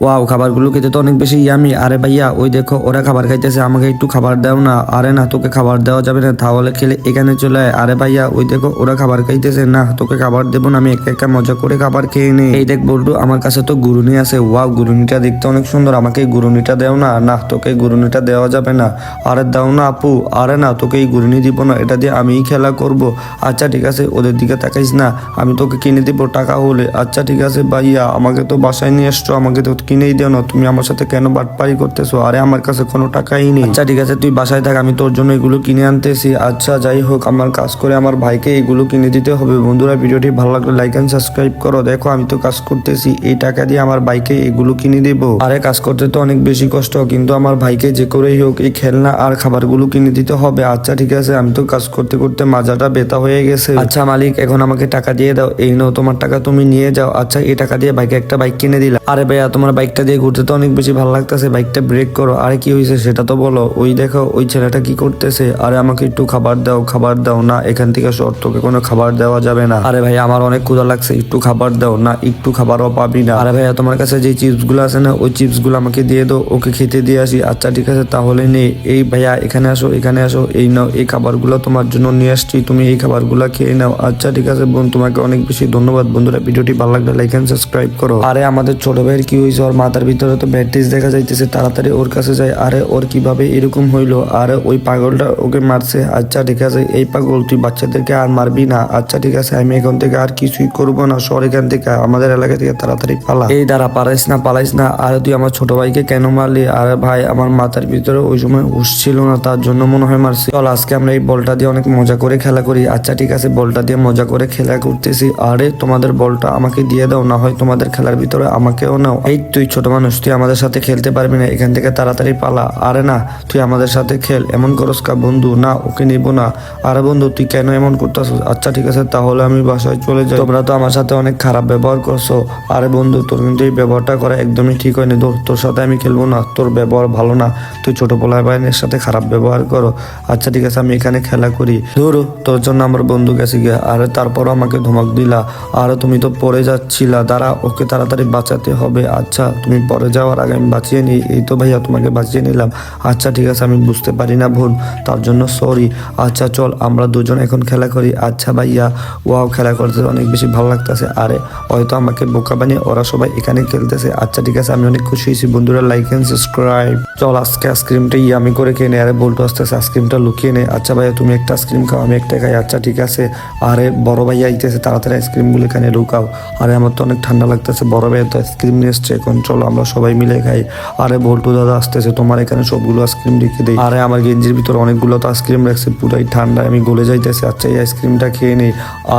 Wow, খাবারগুলো খেতে তো অনেক বেশি ইয়ামি। আরে ভাইয়া ওই দেখো ওরা খাবার খাইতেছে, আমাকে একটু খাবার দাও না। আরে না, তোকে খাবার দেওয়া যাবে না, তাহলে খেলে এখানে চলে আয়। আরে ভাইয়া ওই দেখো ওরা খাবার খাইতেছে, না তোকে খাবার দেবো না, আমি একা একা মজা করে খাবার খেয়ে নেই। এই দেখ বল্টু, আমার কাছে তো গুরুনি আছে। ওয়াও, গুরুনিটা দেখতে অনেক সুন্দর, আমাকে এই গুরুনিটা দেও না। না, তোকে এই গুরুনিটা দেওয়া যাবে না। আরে দাও না আপু। আরে না, তোকে এই গুরুনি দিব না, এটা দিয়ে আমিই খেলা করব। আচ্ছা ঠিক আছে, ওদের দিকে তাকাইস না, আমি তোকে কিনে দিব টাকা হলে। আচ্ছা ঠিক আছে ভাইয়া, আমাকে তো বাসায় নিয়ে এসছো, আমাকে তো কিনেই দেও না, তুমি আমার সাথে কেন বাটপারি করতেছো? আরে আমার কাছে কোনো টাকাই নেই। আচ্ছা ঠিক আছে, তুই বাসায় থাক, আমি তোর জন্য এগুলো কিনে আনতেছি। আচ্ছা যাই হোক, আমার কাজ করে আমার ভাইকে এগুলো কিনে দিতে হবে। বন্ধুরা, ভিডিওটি ভালো লাগলে লাইক এন্ড সাবস্ক্রাইব করো। দেখো আমি তো কাজ করতেছি, এই টাকা দিয়ে আমার ভাইকে এগুলো কিনে দেবো। আরে কাজ করতে তো অনেক বেশি কষ্ট, কিন্তু আমার ভাইকে যে করেই হোক এই খেলনা আর খাবারগুলো কিনে দিতে হবে। আচ্ছা ঠিক আছে, আমি তো কাজ করতে করতে মাজাটা ব্যথা হয়ে গেছে। আচ্ছা মালিক, এখন আমাকে টাকা দিয়ে দাও। এই নাও তোমার টাকা, তুমি নিয়ে যাও। আচ্ছা, এই টাকা দিয়ে ভাইকে একটা বাইক কিনে দিলাম। আরে ভাইয়া, তোমার বাইকটা দিয়ে ঘুরতে তো অনেক বেশি ভালো লাগতেছে, বাইকটা ব্রেক করো। আরে কি হয়েছে সেটা তো বলো। ওই দেখো ওই ছেলেটা কি করতেছে। আরে আমাকে একটু খাবার দাও, খাবার দাও। না, এখান থেকে সর, তোকে কোনো খাবার দেওয়া যাবে না। আরে ভাই, আমার অনেক ক্ষুধা লাগছে, একটু খাবার দাও। না, একটু খাবারও পাবি না। আরে ভাইয়া, তোমার কাছে যে চিপস গুলো আছে না, ওই চিপস গুলো আমাকে দিয়ে দাও, ওকে খেতে দিয়ে আসি। আচ্ছা ঠিক আছে, তাহলে নেই। এই ভাইয়া এখানে আসো, এখানে আসো, এই নাও, এই খাবারগুলো তোমার জন্য নিয়ে আসছি, তুমি এই খাবারগুলো খেয়ে নাও। আচ্ছা ঠিক আছে বোন, তোমাকে অনেক বেশি ধন্যবাদ। বন্ধুরা, ভিডিওটি ভালো লাগলে লাইক এন্ড সাবস্ক্রাইব করো। আরে আমাদের ছোট ভাইয়ের কি হয়েছে? ওর মাথার ভিতরে তো ব্যান্ডেজ দেখা যাইতেছে, তাড়াতাড়ি ওর কাছে যাই। আরে ওর কিভাবে এরকম হইলো? আরে ওই পাগলটা ওকে মারছে। আচ্ছা ঠিক আছে, এই পাগল তুই বাচ্চাদেরকে আর মারবি না। আচ্ছা ঠিক আছে, আমি এখন থেকে আর কিছুই করবো না, সর এখান থেকে, আমাদের এলাকা থেকে তাড়াতাড়ি পালা। এই দাঁড়া, পালাইস না, পালাইস না। আরে তুই আমার ছোট ভাইকে কেন মারলি? আরে ভাই, আমার মাথার ভিতরে ওই সময় হুঁশ ছিল না, তার জন্য মনে হয় মারছি। চল আজকে আমরা এই বলটা দিয়ে অনেক মজা করে খেলা করি। আচ্ছা ঠিক আছে, বলটা দিয়ে মজা করে খেলা করতেছি। আরে তোমাদের বলটা আমাকে দিয়ে দাও, না হয় তোমাদের খেলার ভিতরে আমাকেও নাও। এই তুই ছোট মানুষ, তুই আমাদের সাথে খেলতে পারবি না, এখান থেকে তাড়াতাড়ি পালা। আরে না, তুই আমাদের সাথে খেল, এমন করস কা বন্ধু? না, ওকে নিব না। আরে বন্ধু, তুই কেন এমন করতেছিস? আচ্ছা ঠিক আছে, তাহলে আমি বাসায় চলে যাই, তোমরা তো আমার সাথে অনেক খারাপ ব্যবহার করছো। আরে বন্ধু, তোর কিন্তু এই ব্যবহারটা করা একদমই ঠিক হয়নি। তোর সাথে আমি খেলবো না, তোর ব্যবহার ভালো না, তুই ছোট পোলা ভাইয়ের সাথে খারাপ ব্যবহার করো। আচ্ছা ঠিক আছে, আমি এখানে খেলা করি। ধরো, তোর জন্য আমার বন্ধু গেছে গিয়া। আরে তারপর আমাকে ধমক দিলা। আরে তুমি তো পড়ে যাচ্ছিলা, দাঁড়া, ওকে তাড়াতাড়ি বাঁচাতে হবে। আচ্ছা, তুমি পরে যাওয়ার আগে আমি বাঁচিয়ে নিই। এই তো ভাইয়া, তোমাকে বাঁচিয়ে নিলাম। আচ্ছা ঠিক আছে, আমি বুঝতে পারি না ভুল, তার জন্য সরি। আচ্ছা চল, আমরা দুজন এখন খেলা করি। আচ্ছা ভাইয়া, ওয়াও, খেলা করতে অনেক বেশি ভালো লাগতেছে। আরে হয়তো আমাকে বোকা বানিয়ে ওরা সবাই এখানে খেলতেছে। আচ্ছা ঠিক আছে, আমি অনেক খুশি হয়েছি। বন্ধুরা, লাইক এন্ড সাবস্ক্রাইব। চল আজকে আইসক্রিমটা আমি করে খেয়ে নে। আরে বলতো আস্তে আস্তে আইসক্রিমটা লুকিয়ে নে। আচ্ছা ভাইয়া, তুমি একটা আইসক্রিম খাও, আমি একটা খাই। আচ্ছা ঠিক আছে। আরে বড় ভাইয়া আইতেছে, তাড়াতাড়ি আইসক্রিমগুলো এখানে ঢুকাও। আরে আমার তো অনেক ঠান্ডা লাগতেছে, বড় ভাইয়া তো আইসক্রিম নিয়ে এসছে, এখন চলো আমরা সবাই মিলে খাই। আরে বল্টু দাদা আসতেছে, তোমার এখানে সবগুলো আইসক্রিম রেখে দেই। আরে আমার গেঞ্জির ভিতরে অনেকগুলো তো আইসক্রিম রাখছে, পুরাই ঠান্ডা, আমি গলে যাইতেছে। আচ্ছা, এই আইসক্রিমটা খেয়ে নেই।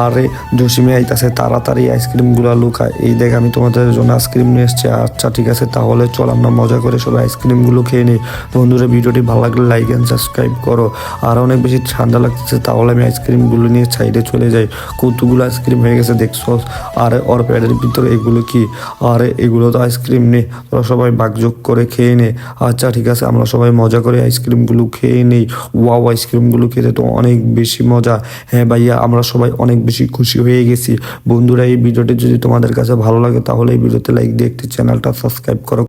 আরে জসিমে আইতাছে, তাড়াতাড়ি আইসক্রিমগুলো লুকায়। এই দেখ, আমি তোমাদের জন্য আইসক্রিম নিয়ে এসছি। আচ্ছা ঠিক আছে, তাহলে চল আমরা মজা করে সবাই আইসক্রিমগুলো খেয়ে নিই। বন্ধুরা, ভিডিওটি ভালো লাগলে লাইক এন্ড সাবস্ক্রাইব করো। আর অনেক বেশি ঠান্ডা লাগতেছে, তাহলে আমি আইসক্রিমগুলো নিয়ে সাইডে চলে যাই। কতগুলো আইসক্রিম হয়ে গেছে দেখছো? আরে ওর প্যাডের ভিতরে এগুলো কি? আরে এগুলো তো আইসক্রিম নেই, তোরা সবাই ভাগযোগ করে খেয়ে নে। আচ্ছা ঠিক আছে, আমরা সবাই মজা করে আইসক্রিমগুলো খেয়ে নেই। ওয়াও, আইসক্রিমগুলো খেতে তো অনেক বেশি মজা। হ্যাঁ ভাইয়া, আমরা সবাই অনেক বেশি খুশি হয়ে গেছি। বন্ধুরা, এই ভিডিওটি যদি তোমাদের কাছে ভালো লাগে তাহলে এই ভিডিওতে লাইক দিয়ে একটি চ্যানেলটা সাবস্ক্রাইব করো।